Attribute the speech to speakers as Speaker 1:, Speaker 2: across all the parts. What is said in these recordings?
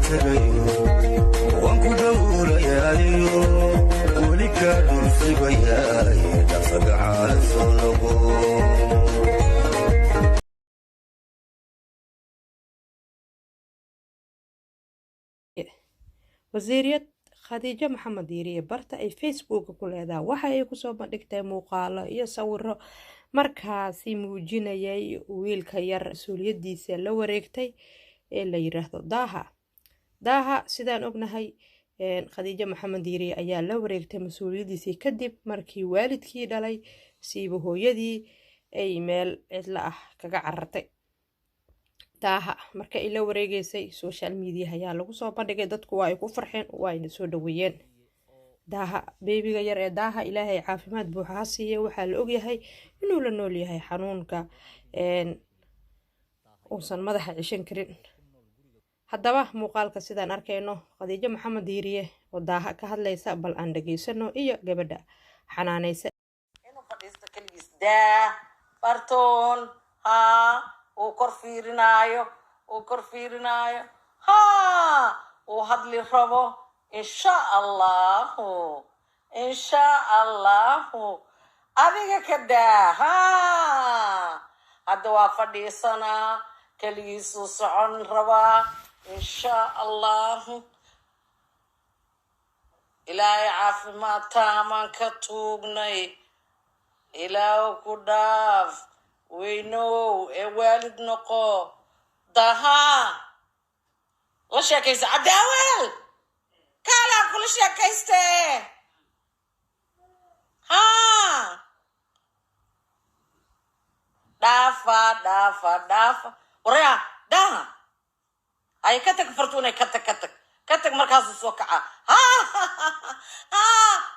Speaker 1: tagayo waan ku dhowrayayo weli ka dhulsugayaay dhaqsagacaala soo noqo
Speaker 2: wasiiriyad khadiijo maxamed diiriye barta ay facebook ku leedahay waxa ay kusoo bandhigtay muuqaalo iyo sawiro markaasi muujinayay wiilka yar mas-uuliyadiisa la wareegtay ee la yiraahdo daaha sidaan ognahay khadiijo maxamed diiriye ayaa la wareegtay mas-uuliyadiisii kadib markii waalidkii dhalay siiba hooyadii ay meel cidla ah kaga carartay daaha marka ay la wareegaysay social media ayaa lagu soo bandhigay dadku waa ay ku farxeen waayna soo dhaweeyeen daaha beebiga yar ee daaha ilaahay caafimaad buuxa ha siiye waxaa la ogyahay inuu la nool yahay xanuunka uusan madaxa cishan karin haddaba muuqaalka sidaan arkayno khadiijo maxamed diiriye oo daaha ka hadlaysa bal aan dhageysano iyo gabadha xanaanaysa
Speaker 3: inuu fadhiisto kaligiis daa bartoon haa uu kor fiirinaayo haa uu hadli rabo insha allahu adiga ka daa haa hadda waa fadhiisanaa kaligiisuu socon rabaa insha allahu ilaahay caafimaad taamaan ka tuugnay ilaahu ku dhaaf weynow ee waalid noqo dahaa la sheekaysta cadaaweel kaalaa kula sheekayste haa dhaafa waraya daha ay ka tag fartuunay ka tag markaasuu soo kaca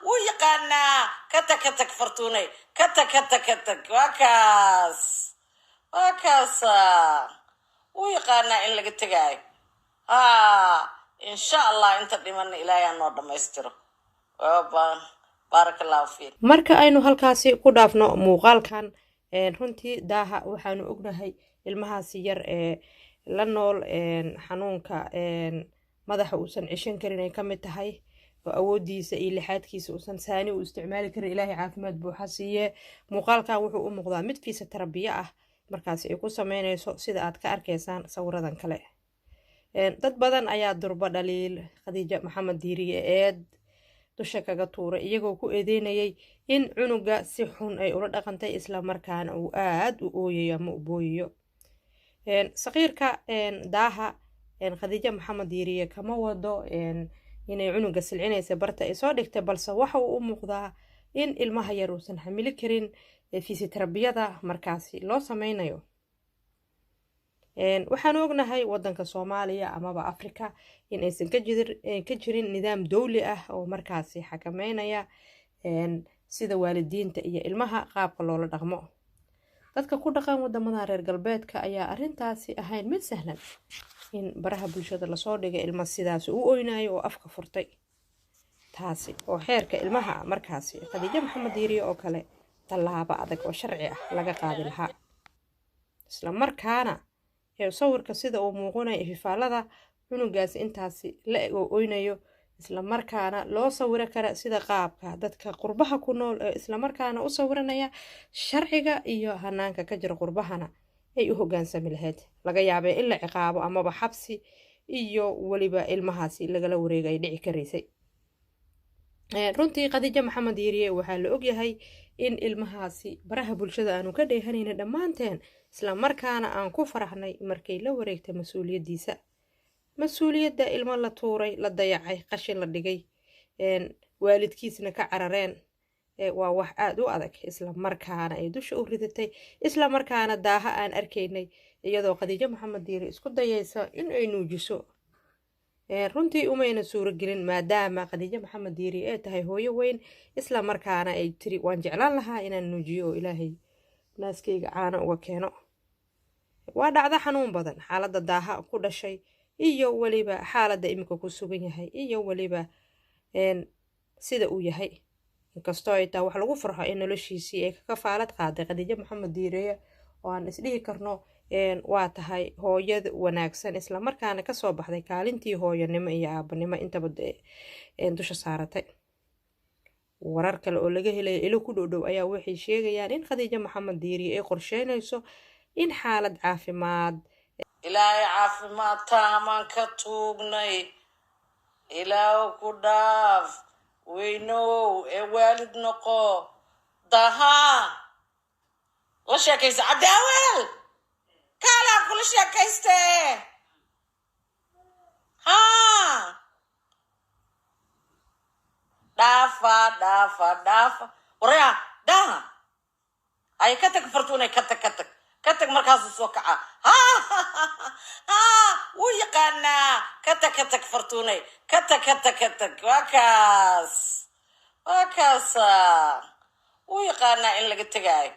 Speaker 3: wuu yaqaanaa ka tag fartuunay ka tag waa kaasa wuu yaqaanaa in laga tegaayo insha allah inta dhimanna ilaahay noo dhammaystiro baaraka allahu fiik
Speaker 2: marka aynu halkaasi ku dhaafno muuqaalkan runtii daaha waxaanu ognahay ilmahaasi yar ee la nool xanuunka madaxa uusan cishan karin ay ka mid tahay oo awoodiisa iyo lixaadkiisa uusan saani u isticmaali karin ilaahay caafimaad buuxa siiye muuqaalkan wuxuu u muuqdaa mid fiisa tarabiya ah markaasi ay ku sameynayso sida aad ka arkaysaan sawiradan kale dad badan ayaa durba dhaliil khadiijo maxamed diiriye eed dusha kaga tuuray iyagoo ku eedeynayay in cunuga si xun ay ula dhaqantay isla markaana uu aad u ooyayo ama u booyayo saqiirka daaha khadiijo maxamed diiriye kama wado inay cunuga silcinaysa barta ay soo dhigtay balse waxa uu u muuqdaa in ilmaha yar uusan xamili karin fisioterabiyada markaasi loo sameynayo waxaan ognahay wadanka Soomaaliya amaba Afrika in aysan ka jirin nidaam dawli ah oo markaasi xakameynaya sida waalidiinta iyo ilmaha qaabka loola dhaqmo dadka ku dhaqan wadamada reer galbeedka ayaa arintaasi ahayn mid sahlan in baraha bulshada la soo dhigay ilma sidaas u oynayo oo afka furtay taasi oo xeerka ilmaha markaasi khadiijo maxamed diiriye oo kale tallaabo adag oo sharci ah laga qaadi lahaa isla markaana sawirka sida uu muuqanayo ifaalada cunugaas intaasi la ego oynayo isla markaana loo sawiro kara sida qaabka dadka qurbaha ku nool isla markaana u sawiranaya sharciga iyo hanaanka ka jira qurbahana ay u hogaansami lahayd laga yaabay in la ciqaabo amaba xabsi iyo waliba ilmahaasi lagala wareegay dhici karaysay runtii khadiijo maxamed diiriye waxaa la ogyahay in ilmahaasi baraha bulshada aanu ka dheehanayna dhammaanteen isla markaana aan ku faraxnay markay la wareegtay mas-uuliyadda ilmo la tuuray la dayacay qashin la dhigay waalidkiisna ka carareen waa wax aad u adag isla markaana ay dusha u ridatay isla markaana daaha aan arkaynay iyadoo khadiijo maxamed diiriye isku dayaysa in ay nuujiso runtii umayna suuragelin maadaama khadiijo maxamed diiriye ay tahay hooyo weyn isla markaana ay tiri waan jeclaan lahaa inaan nuujiyo oo ilaahay naaskayga caano uga keeno waa dhacdo xanuun badan xaaladda daaha ku dhashay iyo waliba xaaladda imika ku sugan yahay iyo waliba sida uu yahay inkastoo ay tahay wax lagu farxo in noloshiisii ay ka kafaalad qaaday khadiijo maxamed diiriye oo aan isdhihi karno waa tahay hooyada wanaagsan isla markaana kasoo baxday kaalintii hooyanimo iyo aabanimo intaba dusha saaratay. warar kale oo laga helaya ilo ku dhow ayaa waxay sheegayaan in Khadiija Maxamed Diiriye ay qorsheynayso in xaalad caafimaad
Speaker 3: ilaahay caafimaad taamaan ka tuugnay ilaahu ku dhaaf weynow ee waalid noqo daha la sheekaysa cabdiaweel kaalaa kula sheekayste ha dhaafa waraya daha ay ka tag fartuunay ka tag markaasuu soo kaca wuu yaqaanaa ka tag fartuunay ka tag waa kaasa wuu yaqaanaa in laga tegaayo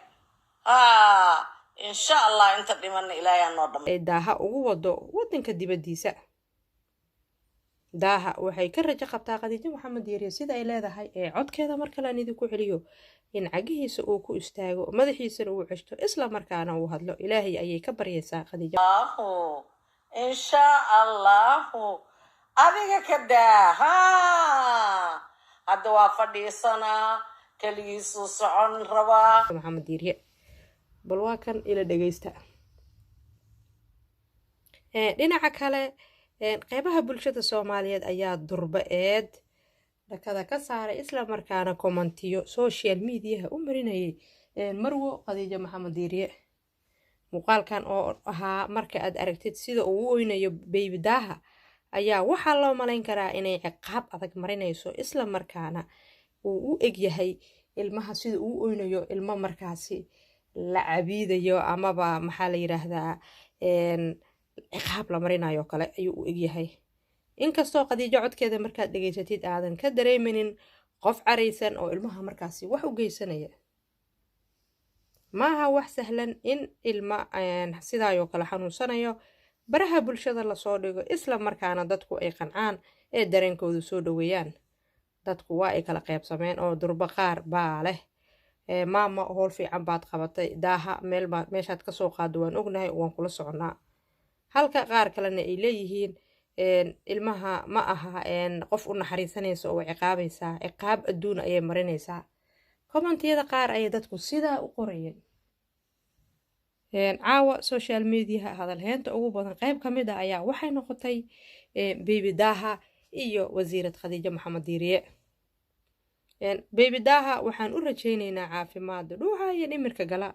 Speaker 3: insha allah inta dhimana ilaahay noo dhamo
Speaker 2: ay daaha ugu wado wadanka dibadiisa. daaha waxay ka rajo qabtaa Khadiija Maxamed Diiriye sida ay leedahay codkeeda marka la idinku celiyo in cagihiisa uu ku istaago madaxiisana uu ceshto isla markaana uu hadlo. ilaahay ayay ka baryaysaa Khadiija.
Speaker 3: insha allah adiga ka daaha hadda waa fadhiisanaa kaligiisu socon rabaa
Speaker 2: Maxamed Diiriye. bal waa kan ila dhageysta. dhinaca kale qeybaha bulshada Soomaaliyeed ayaa durba-eed dhakada ka saaray isla markaana kommentiyo social media u marinayay marwo Khadiija Maxamed Diiriye. muuqaalkan oo ahaa marka aad aragtid sida uu u oynayo baby daha ayaa waxaa loo malayn karaa inay ciqaab adag marinayso isla markaana uu u eg yahay ilmaha sida uu u oynayo ilmo markaasi la cabiidayo amaba maxaa la yiraahdaa ciqaab la marinayo kale ayuu u eg yahay. inkastoo Khadiija codkeeda markaad dhageysatid aadan ka dareemaynin qof caraysan oo ilmaha markaasi wax u geysanaya. maaha wax sahlan in ilma sidaayoo kale xanuunsanayo baraha bulshada lasoo dhigo isla markaana dadku ay qancaan ee dareenkoodu soo dhaweeyaan. dadku waa ay kala qaybsameen oo durba qaar baa leh maama howl fiican baad qabatay daaha meeshaad kasoo qaado waan ognahay waan kula soconaa. halka qaar kalena ay leeyihiin ilmaha ma aha qof u naxariisanaysa oo ciqaabaysaa ciqaab adduun ayay marinaysaa. kommentiyada qaar ayay dadku sidaa u qorayeen. caawa social media hadalheynta ugu badan qayb ka mid ah ayaa waxay noqotay baby daha iyo wasiirad Khadiija Maxamed Diiriye. baby daha waxaan u rajaynaynaa caafimaad dhuuxa iyo dhimirka gala.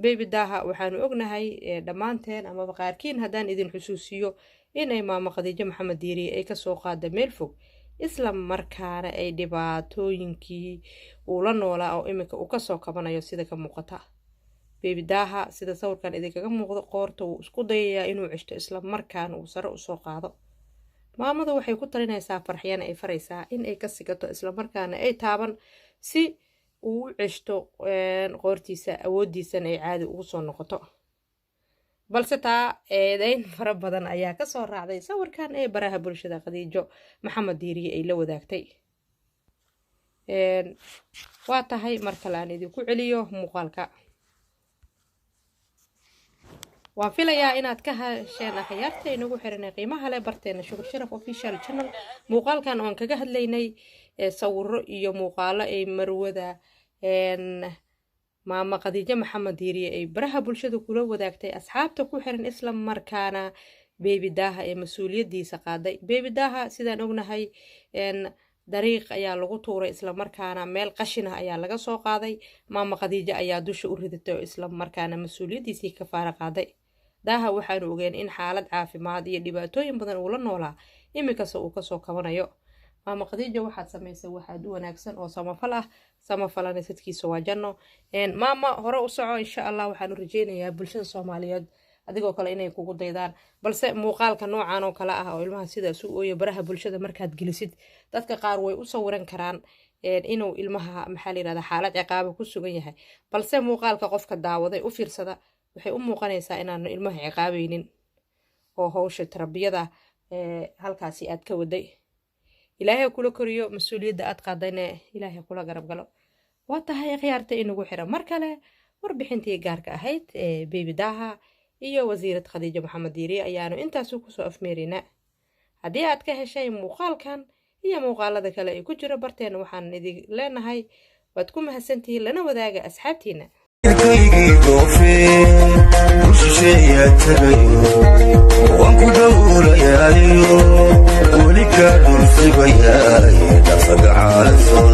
Speaker 2: baby daha waxaanu ognahay dhammaanteen amaba qaarkiin haddaan idin xusuusiyo inay maamo Khadiija Maxamed Diiriye ay kasoo qaada meel fog isla markaana ay dhibaatooyinkii uu la noolaa oo iminka uu kasoo kabanayo sida ka muuqata. baby daha sida sawirkan idinkaga muuqdo qoorta uu isku dayayaa inuu ceshto isla markaana uu sare usoo qaado. maamadu waxay ku talinaysaa farxiyana ay faraysaa in ay ka sigato isla markaana ay taaban si uu u ceshto qoortiisa awoodiisana ay caadi ugu soo noqoto. balse taa eedayn fara badan ayaa kasoo raacday sawirkan ee baraha bulshada Khadiija Maxamed Diiriye ay la wadaagtay. waa tahay marka la idinku celiyo muuqaalka. waan filayaa inaad ka hesheen akhyaarta inagu xiranay qiimaha leh barteena Sugar Sharaf official channel. muuqaalkan oon kaga hadlaynay sawiro iyo muuqaalo ay marwada maama Khadiija Maxamed Diiriye ay baraha bulshada kula wadaagtay asxaabta ku xiran isla markaana baby daha ee mas'uuliyadiisa qaaday. baby daha sidaan ognahay dariiq ayaa lagu tuuray isla markaana meel qashin ah ayaa laga soo qaaday. maama Khadiija ayaa dusha u ridatay isla markaana mas'uuliyadiisii ka faara qaaday. daha waxaanu ogeen in xaalad caafimaad iyo dhibaatooyin badan uu la noolaa iminkasta uu kasoo kabanayo. maama Khadiija waxaad samaysay waxaad u wanaagsan oo samafal ah. samafalana sidkiisa waa janno. maama hore u soco insha allah. waxaanu rajeynayaa bulshada Soomaaliyeed adigoo kale inay kugu daydaan. balse muuqaalka noocan oo kale ah oo ilmaha sidaas u ooyo baraha bulshada markaad gelisid dadka qaar way u sawiran karaan inuu ilmaha maxaa la yiraahdaa xaalad ciqaab ku sugan yahay. balse muuqaalka qofka daawaday u fiirsada waxay u muuqanaysaa inaanu ilmaha ciqaabaynin oo hawsha tarbiyada halkaasi aad ka waday. ilaahay kula koriyo mas'uuliyadda aad qaadayna ilaahay kula garab galo. waa tahay khiyaarta inagu xiran mar kale warbixintii gaarka ahayd baby daha iyo wasiirad Khadiija Maxamed Diiri ayaanu intaasu kusoo afmeerinaa. haddii aad ka heshay muuqaalkan iyo muuqaalada kale ee ku jira barteena waxaan idin leenahay waad ku mahadsantihiin lana wadaaga asxaabtiina.
Speaker 1: kaygii doofeen bulshisheeya tagayo waan ku dhowrayaayo weli kaa dhulsibayaay dhaqsagacaala soo